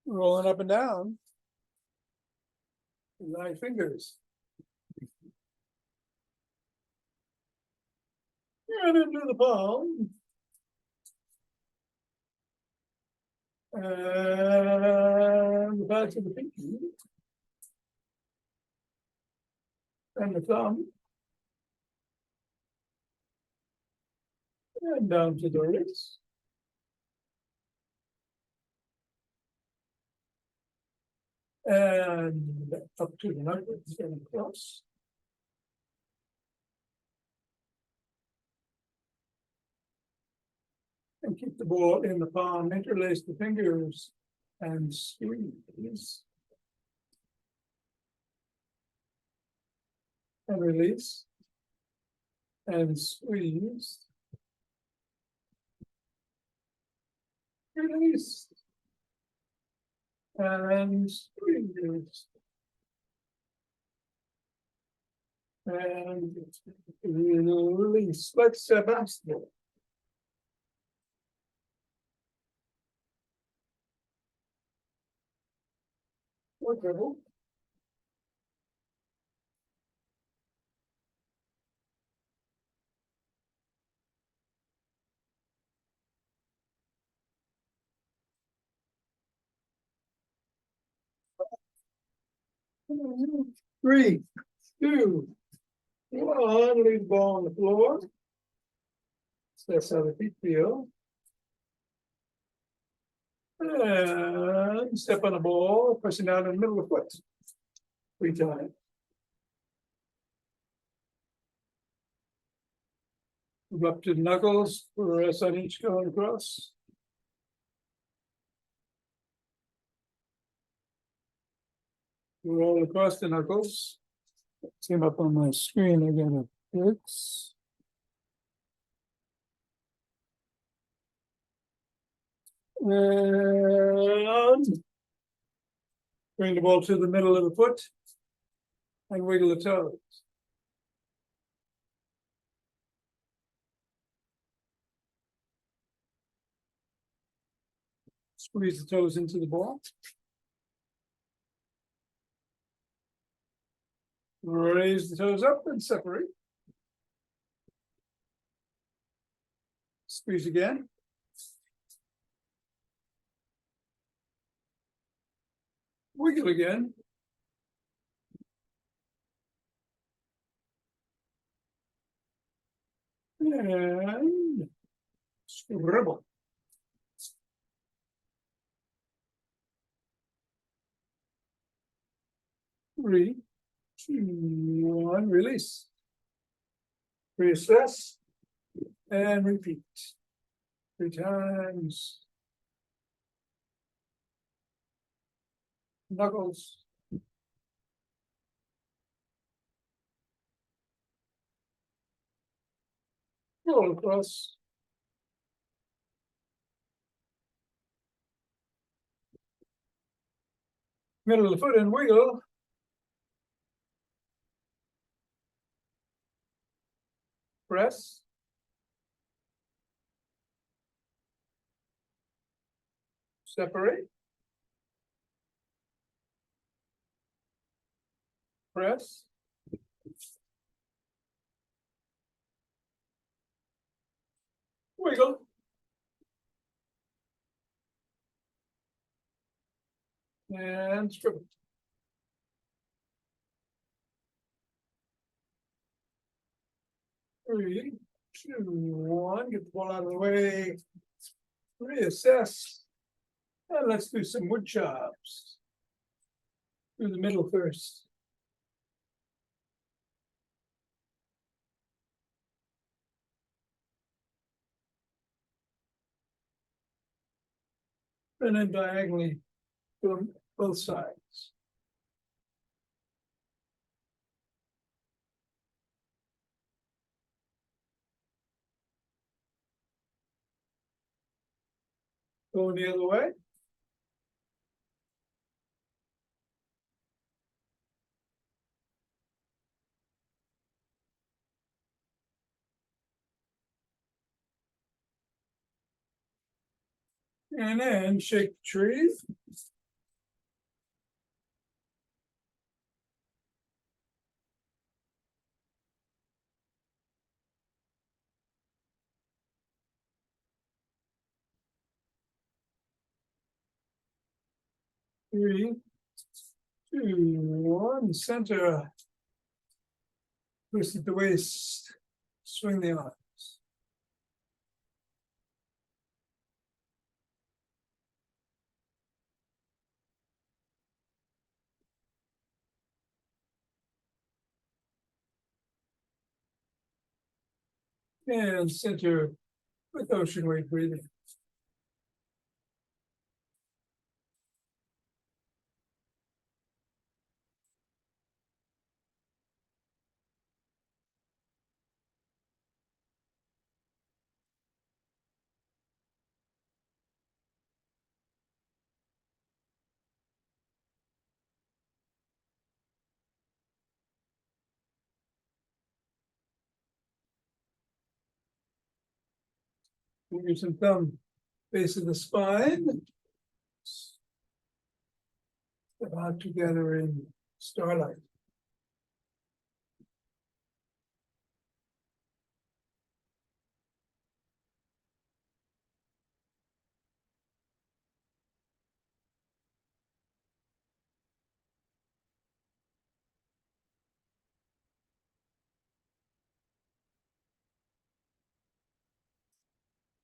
rolling up and down. 9 fingers. And into the palm. And the backs of the pinky. And the thumb. And down to the wrist. And up to the knuckles and across. And keep the ball in the palm, interlace the fingers and squeeze. And release. And squeeze. Release. And squeeze. And release. Let's basketball. What dribble? Three, two, one. Leave the ball on the floor. So that's how the feet feel. And step on the ball, pressing down in the middle of the foot. 3 times. Move up to the knuckles, rest on each going across. Roll across the knuckles. Came up on my screen, I got a fix. And bring the ball to the middle of the foot and wiggle the toes. Squeeze the toes into the ball. Raise the toes up and separate. Squeeze again. Wiggle again. And scribble. Three, two, one, release. Reassess and repeat. 3 times. Knuckles. Roll across. Middle of the foot and wiggle. Press. Separate. Press. Wiggle. And scribble. Three, two, one. Get the ball out of the way. Reassess. And let's do some wood chops. Through the middle first. And then diagonally from both sides. Going the other way. And then shake the tree. 3, 2, 1, center. Twist at the waist, swing the arms. And center with ocean wave breathing. Fingers and thumb, base of the spine. Step out together in starlight.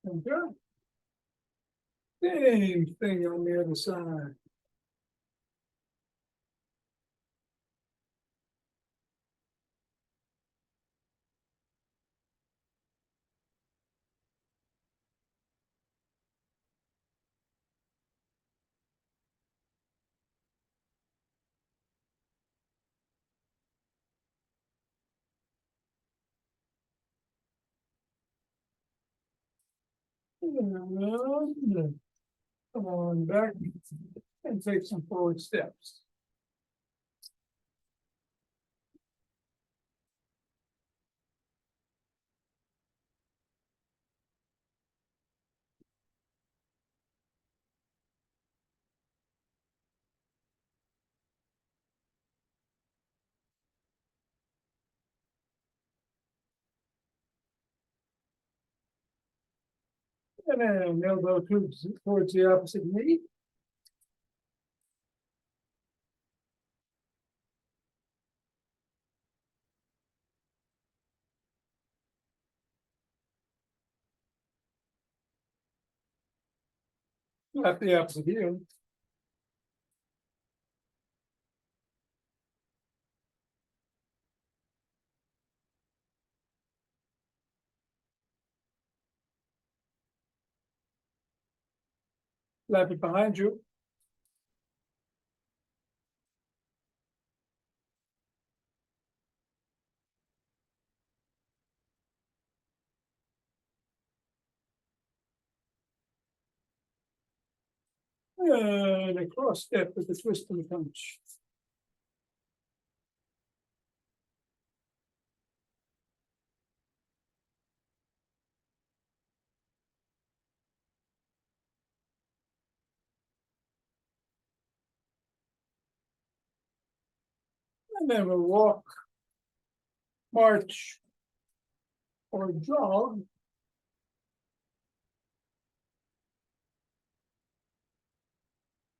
And good. Same thing on the other side. And come on back and take some forward steps. And then elbow towards the opposite knee. Left the opposite heel. Left it behind you. And a cross step with a twist and a punch. And then we'll walk, march, or jog.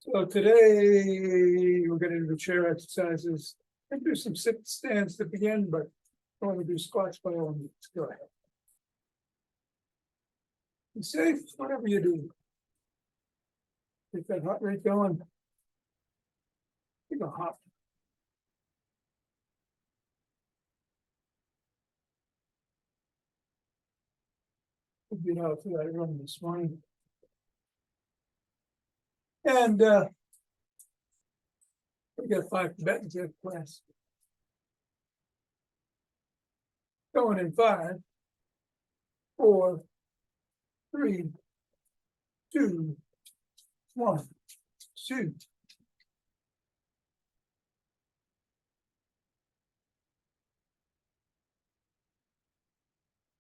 So today we're getting into chair exercises. I do some sit stands to begin, but I want to do squats by all means. Go ahead. Be safe, whatever you do. Get that heart rate going. Take a hop. You know, for that run this morning. And we got 5 Tibetans in class. Going in 5, 4, 3, 2, 1, shoot.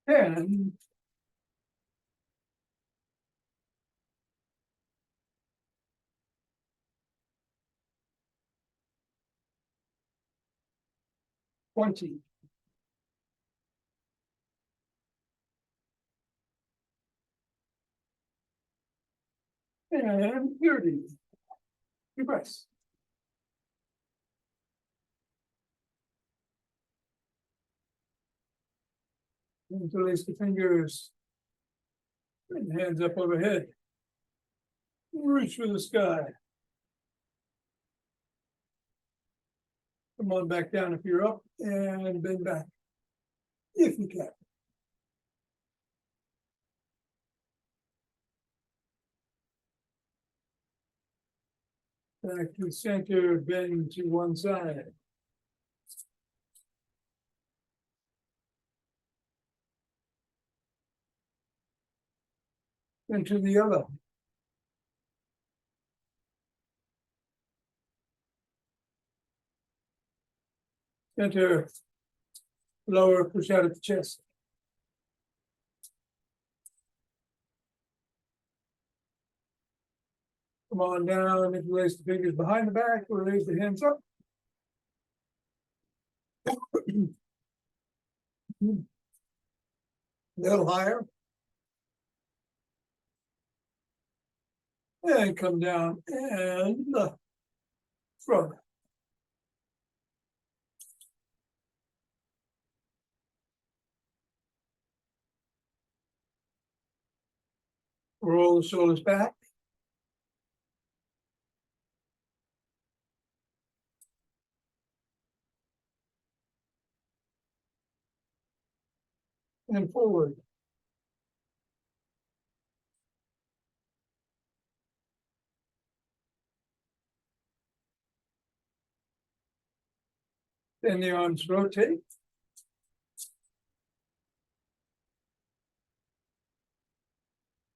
And 20. And 30. Deep breaths. Interlace the fingers. And hands up overhead. Reach for the sky. Come on back down if you're up and bend back. If you can. Back to center, bend to one side. And to the other. Center, lower, push out at the chest. Come on down, interlace the fingers behind the back, or raise the hands up. A little higher. And come down and shrug. Roll the shoulders back. And forward. Then the arms rotate.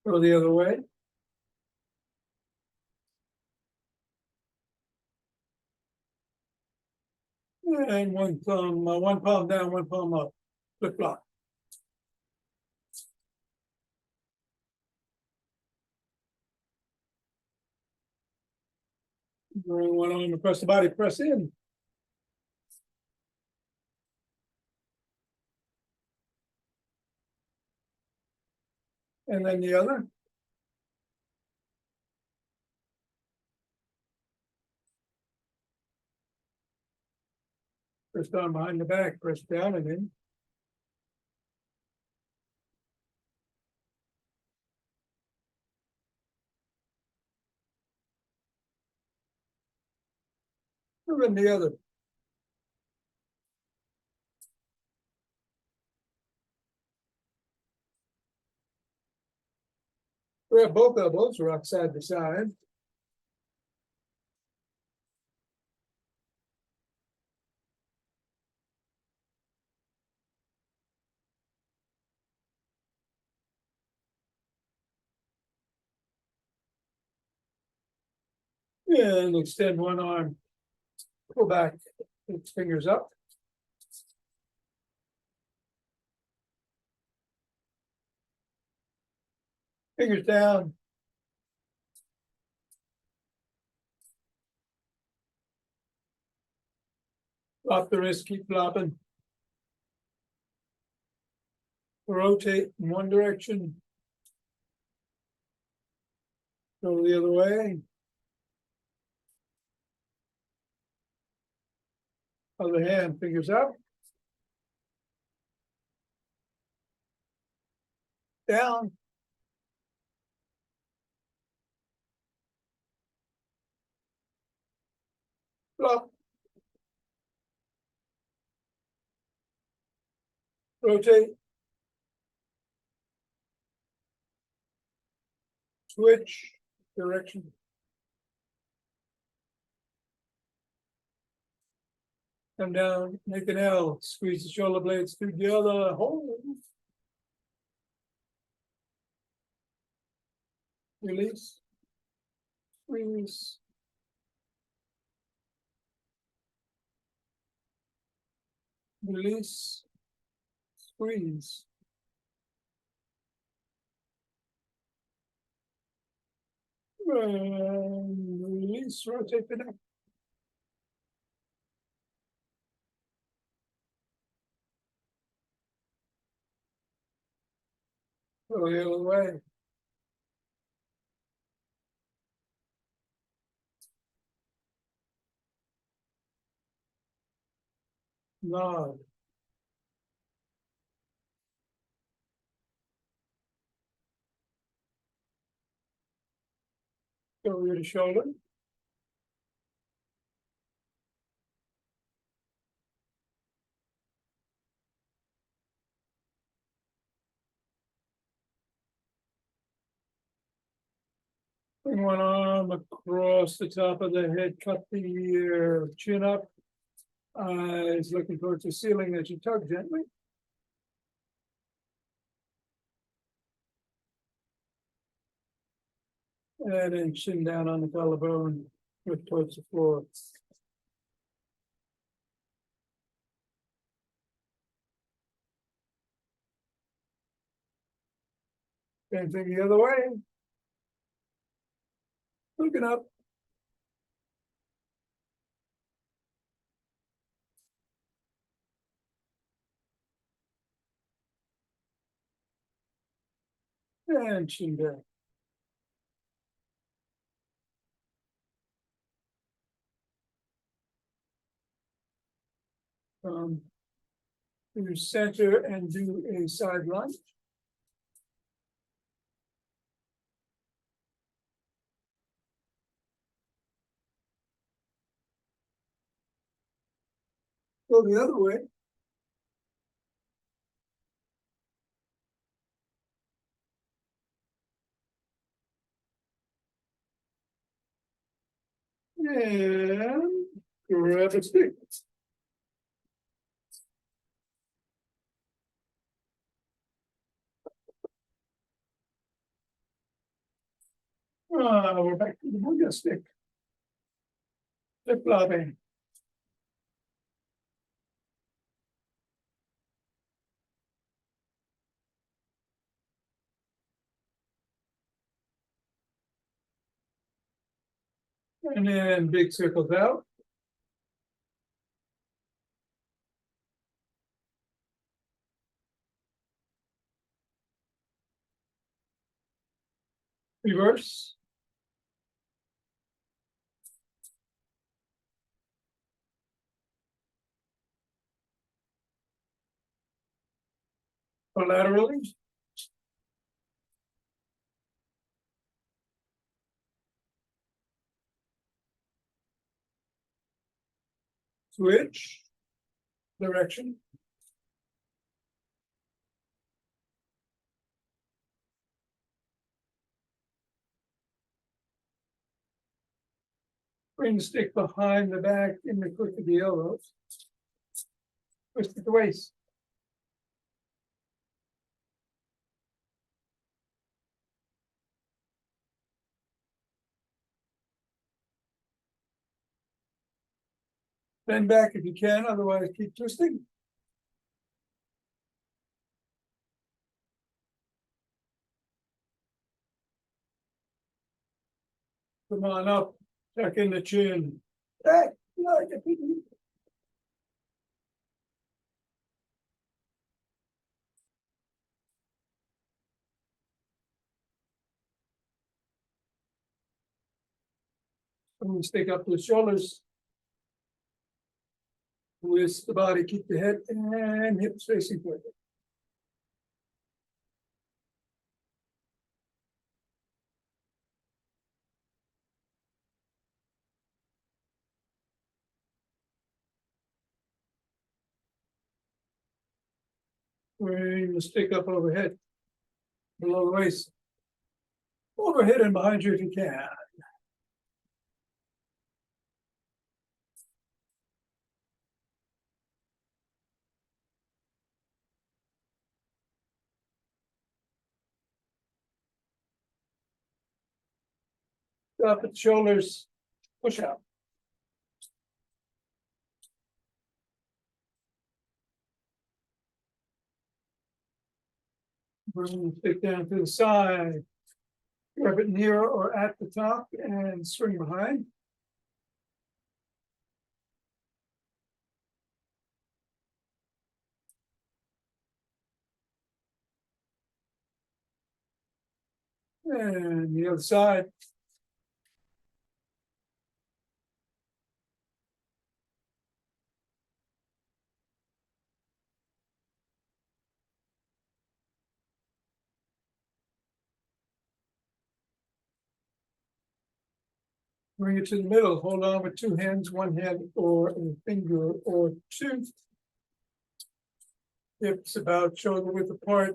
Go the other way. And one thumb, one palm down, one palm up. Flip flop. Bring one arm across the body, press in. And then the other. First arm behind the back, press down and in. And then the other. Grab both elbows, rock side to side. And extend one arm. Pull back, its fingers up. Fingers down. Flop the wrist, keep flopping. Rotate in one direction. Go the other way. Other hand, fingers up. Down. Flop. Rotate. Switch direction. Come down, make an L, squeeze the shoulder blades together, hold. Release. Squeeze. Release. Squeeze. Release, rotate the neck. Go the other way. Nod. over your shoulder. Bring one arm across the top of the head, cut the chin up. Eyes looking towards the ceiling as you tug gently. And then chin down on the collarbone, look towards the floor. Same thing the other way. Looking up. And chin down. To center and do a side lunge. Go the other way. And grab a stick. We're back to the Booyah stick. Flip flopping. And then big circles out. Reverse. Laterally. Switch direction. Bring the stick behind the back in the crook of the elbows. Twist at the waist. Bend back if you can, otherwise keep twisting. Come on up, tuck in the chin. Back, like a piggy. I'm gonna stick up the shoulders. Twist the body, keep the head and hips facing forward. Bring the stick up overhead, below the waist. Overhead and behind you if you can. Up at the shoulders, push out. Bring the stick down to the side. Grab it near or at the top and swing behind. And the other side. Bring it to the middle, hold on with two hands, one hand or a finger or two. Hips about shoulder width apart,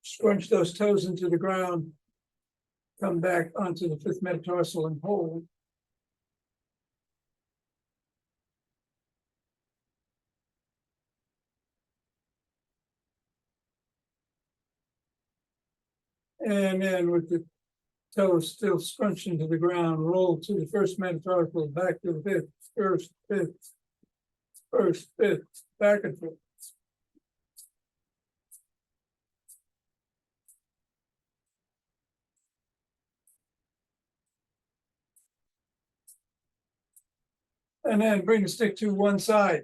scrunch those toes into the ground. Come back onto the fifth metatarsal and hold. And then with the toes still scrunched into the ground, roll to the first metatarsal, back to the fifth, first, fifth, back and forth. And then bring the stick to one side.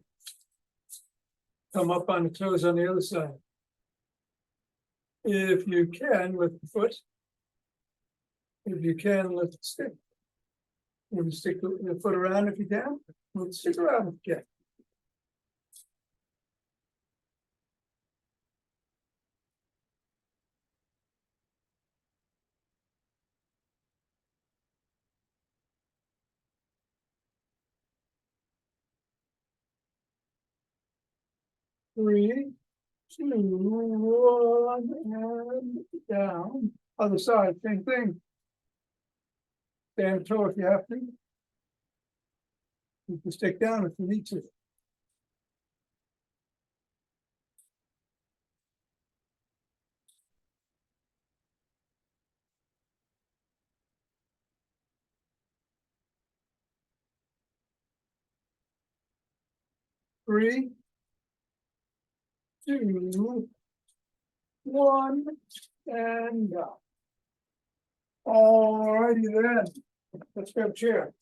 Come up on the toes on the other side. If you can, lift the foot. If you can, lift the stick. Move the stick, the foot around if you can. Move the stick around if you can. Three, two, one, and down. Other side, same thing. Stand toe if you have to. Keep the stick down if you need to. Three, two, one, and down. All righty then. Let's grab a chair.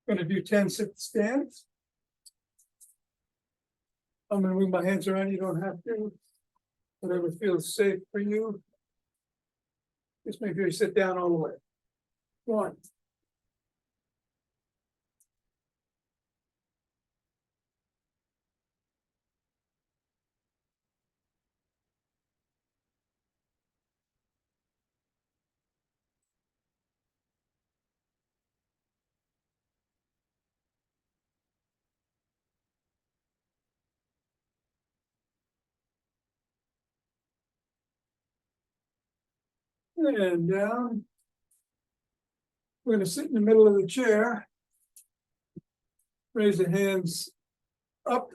Gonna do 10 sit stands. I'm gonna move my hands around, you don't have to. Whatever feels safe for you. Just make sure you sit down all the way. One. And down. We're gonna sit in the middle of the chair. Raise the hands up.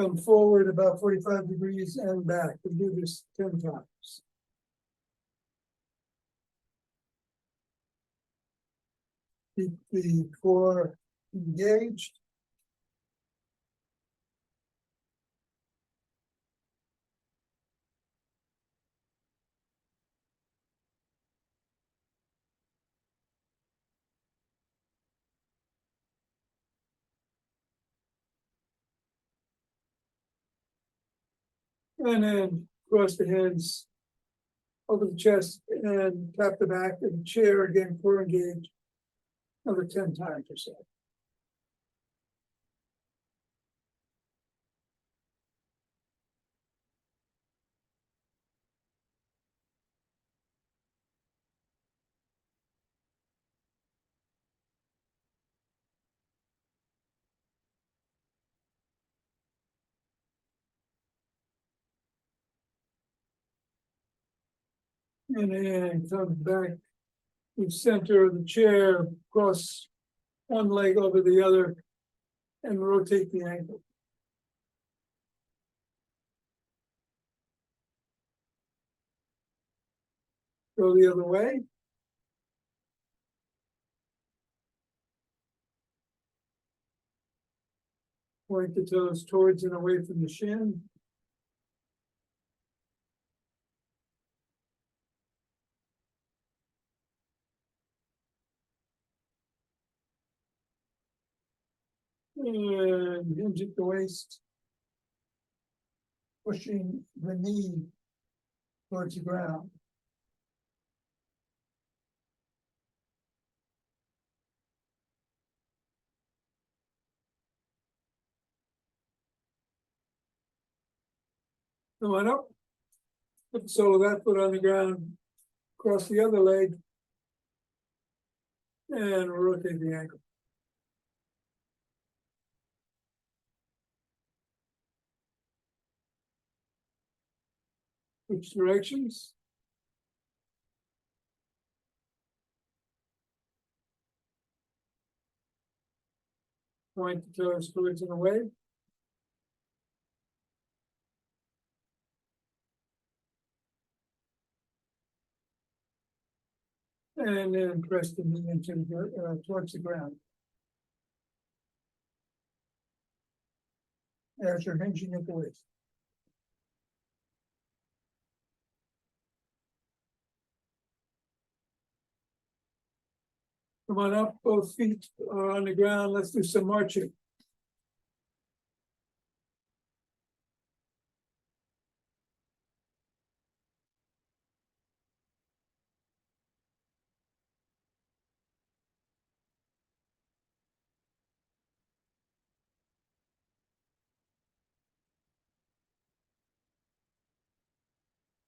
Come forward about 45 degrees and back. We'll do this 10 times. Keep the core engaged. And then cross the hands over the chest and tap the back of the chair again, core engaged. Another 10 times or so. And then come back to the center of the chair, cross one leg over the other, and rotate the ankle. Go the other way. Point the toes towards and away from the shin. And hinge at the waist. Pushing the knee towards the ground. Come on up. Put the sole of that foot on the ground, cross the other leg, and rotate the ankle. Which directions? Point the toes towards and away. And then press the knee into the, towards the ground. As you're hinging at the waist. Come on up, both feet are on the ground. Let's do some marching.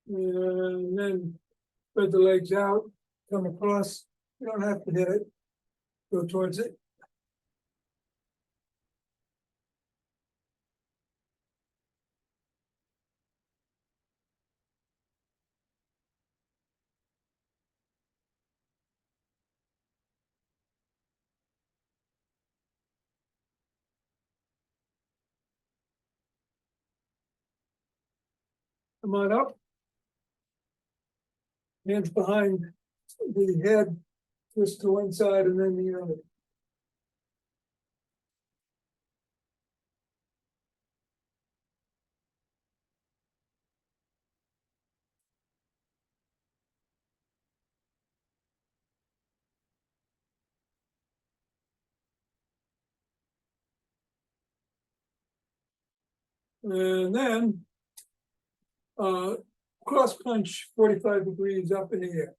And then spread the legs out, come across. You don't have to hit it. Go towards it. Come on up. Hands behind the head, twist to one side and then the other. And then cross punch 45 degrees up in the air.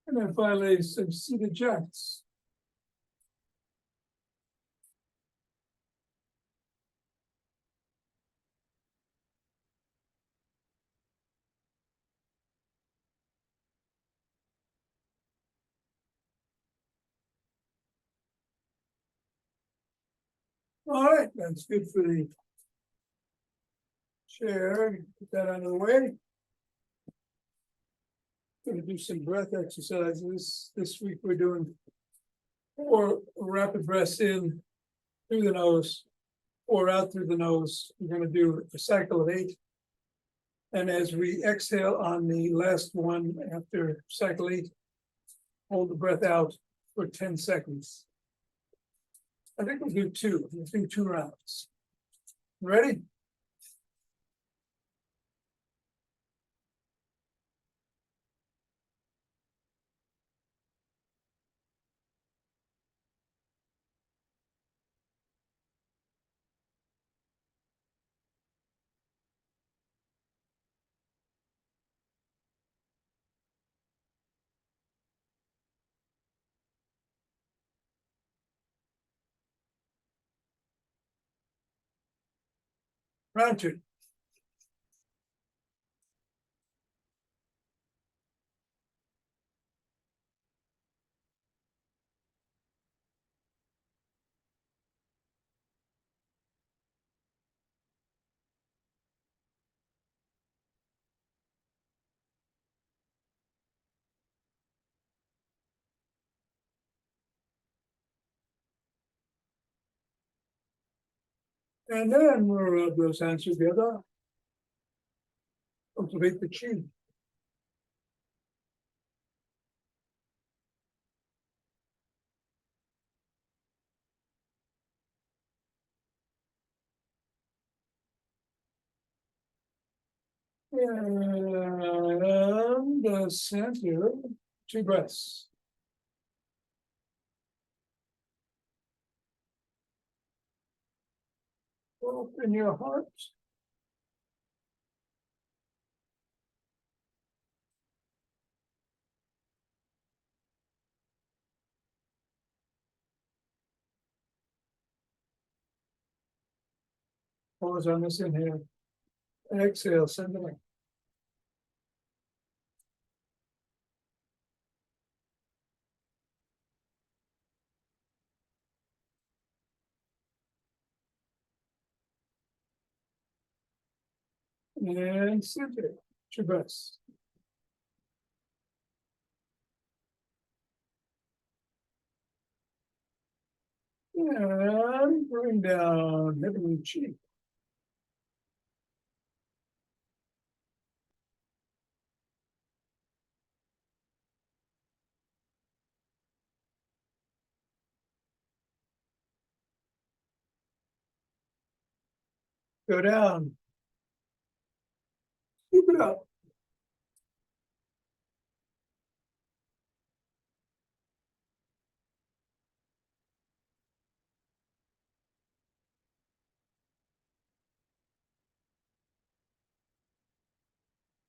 And then finally some seated jacks. All right, that's good for the chair. Put that out of the way. Going to do some breath exercises. This week we're doing 4 rapid breaths in through the nose, 4 out through the nose. We're going to do a cycle of 8. And as we exhale on the last one after cycle 8, hold the breath out for 10 seconds. I think we'll do 2. We'll do 2 rounds. Ready? Round 2. And then we'll rub those hands together. Cultivate the chin. And the center, 2 breaths. Open your heart. Pause on this inhale. Exhale, send it up. And sit it. Your best. And bring down heavenly cheek. Go down. Keep it up.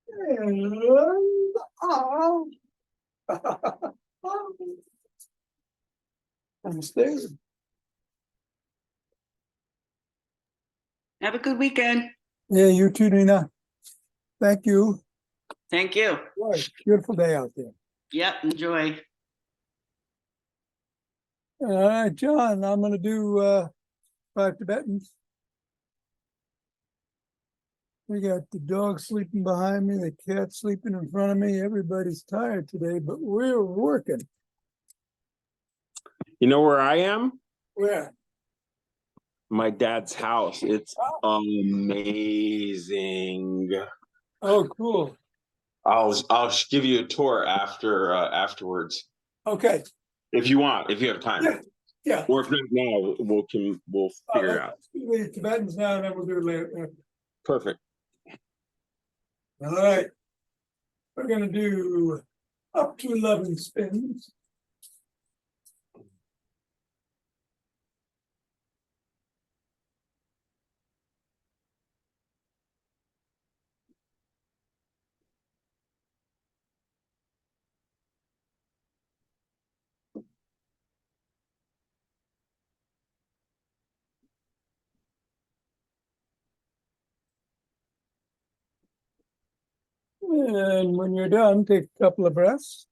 And and stay. Have a good weekend. Yeah, you too, Nina. Thank you. Thank you. Boy, beautiful day out there. Yep, enjoy. All right, John, I'm gonna do 5 Tibetans. We got the dog sleeping behind me, the cat sleeping in front of me. Everybody's tired today, but we're working. You know where I am? Where? My dad's house. It's amazing. Oh, cool. I'll give you a tour afterwards Okay. if you want, if you have time. Yeah. Yeah. Or if not now, we'll figure it out. Let's do the Tibetans now, and then we'll do it later. Perfect. All right. We're gonna do up to 11 spins. And when you're done, take a couple of breaths.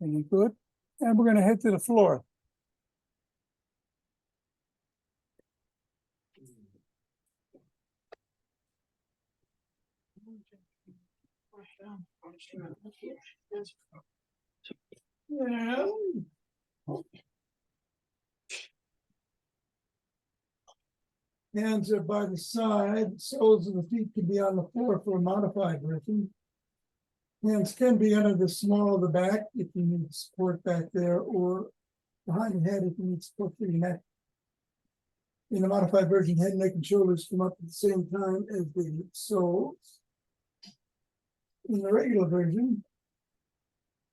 Very good. And we're going to head to the floor. Yeah. Hands are by the side, soles of the feet can be on the floor for a modified version. Hands can be under the small of the back if you need support back there, or behind the head if you need support for your neck. In the modified version, head, neck, and shoulders come up at the same time as the soles. In the regular version,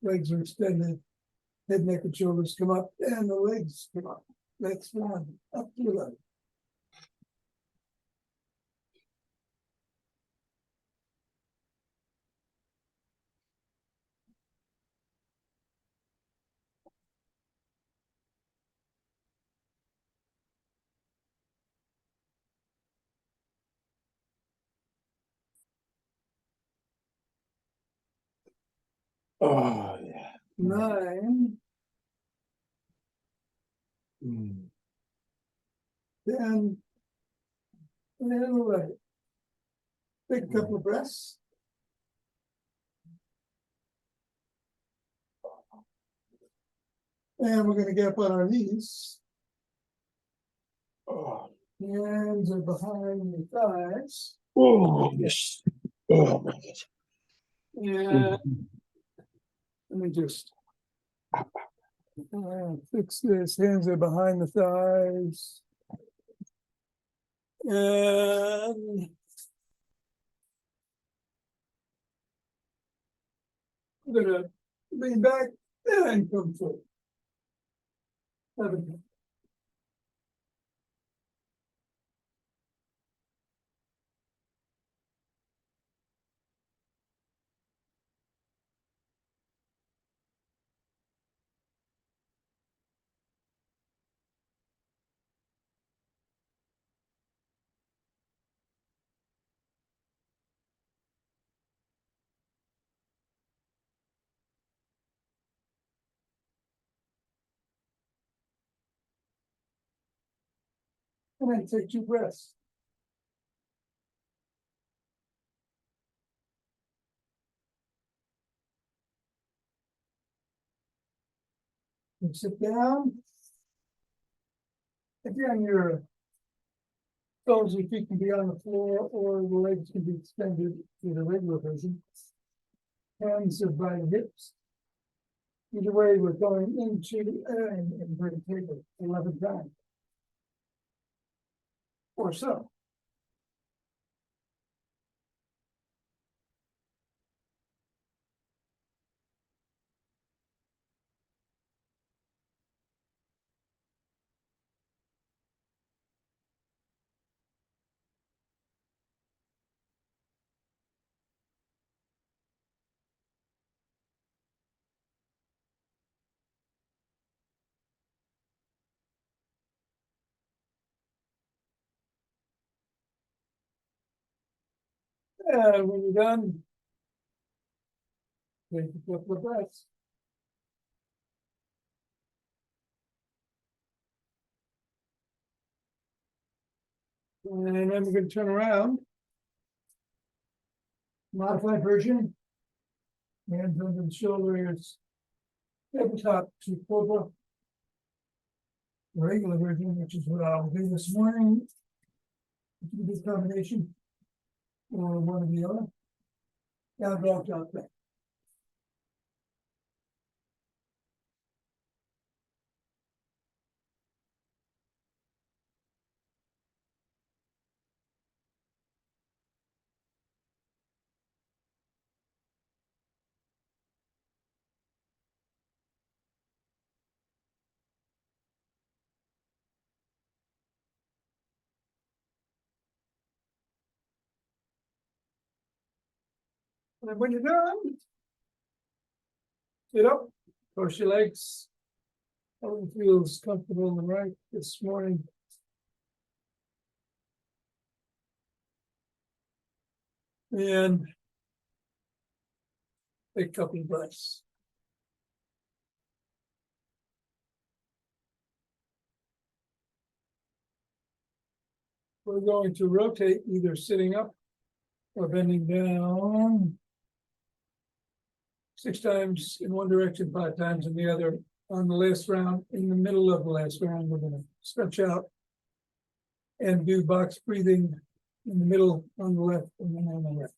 legs are extended, head, neck, and shoulders come up, and the legs come up. That's one, up to 11. Oh yeah. 9, 10, and 11. Take a couple of breaths. And we're going to get up on our knees. Hands are behind the thighs. Oh yes. Oh my gosh. And let me just fix this. Hands are behind the thighs. And I'm gonna lean back, and come forward. 7. And then take 2 breaths. And sit down. Again, your toes and feet can be on the floor or the legs can be extended to the regular version. Hands are by the hips. Either way, we're going into an inverted table 11 times. Or so. And when you're done, take a couple of breaths. And then we're going to turn around. Modified version. Hands under the shoulders. Tabletop to cobra. Regular version, which is what I'll do this morning. This combination. Or one or the other. Down dog, drop back. And when you're done, sit up, cross your legs. Everyone feels comfortable in the right this morning. And take a couple of breaths. We're going to rotate either sitting up or bending down 6 times in one direction, 5 times in the other. On the last round, in the middle of the last round, we're going to stretch out and do box breathing in the middle on the left and then on the right.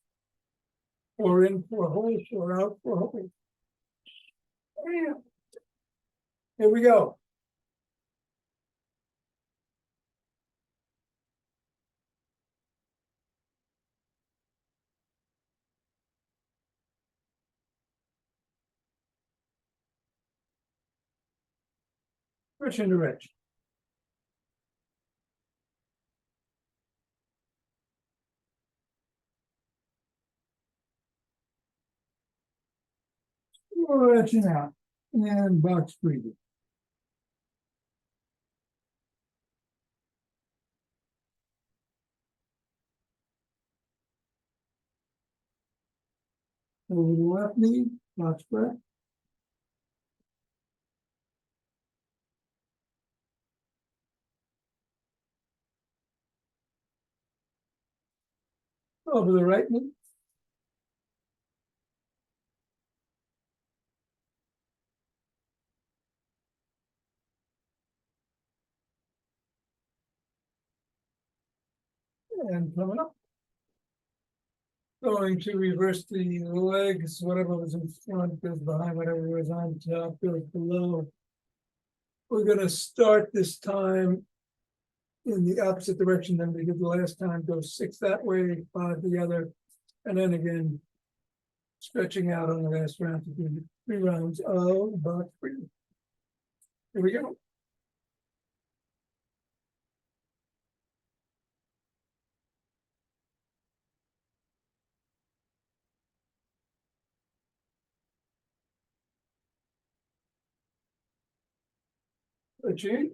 4 in, 4 hold, 4 out, 4 hold. Here we go. Switch in direction. Stretching out and box breathing. Over the left knee, box breath. Over the right knee. And coming up. Going to reverse the legs, whatever was in front goes behind, whatever was on top goes below. We're gonna start this time in the opposite direction than we did the last time. Go 6 that way, 5 the other, and then again stretching out on the last round to do 3 rounds of box breathing. Here we go. Stretching.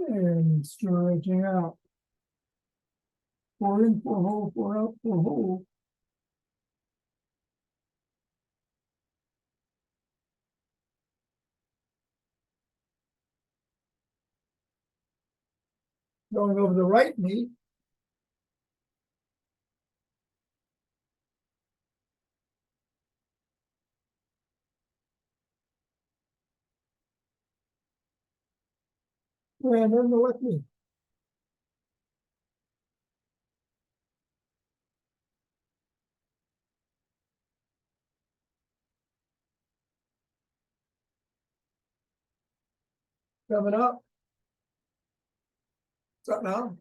And stretching out. 4 in, 4 hold, 4 out, 4 hold. Going over the right knee. And then the left knee. Coming up. What's up now?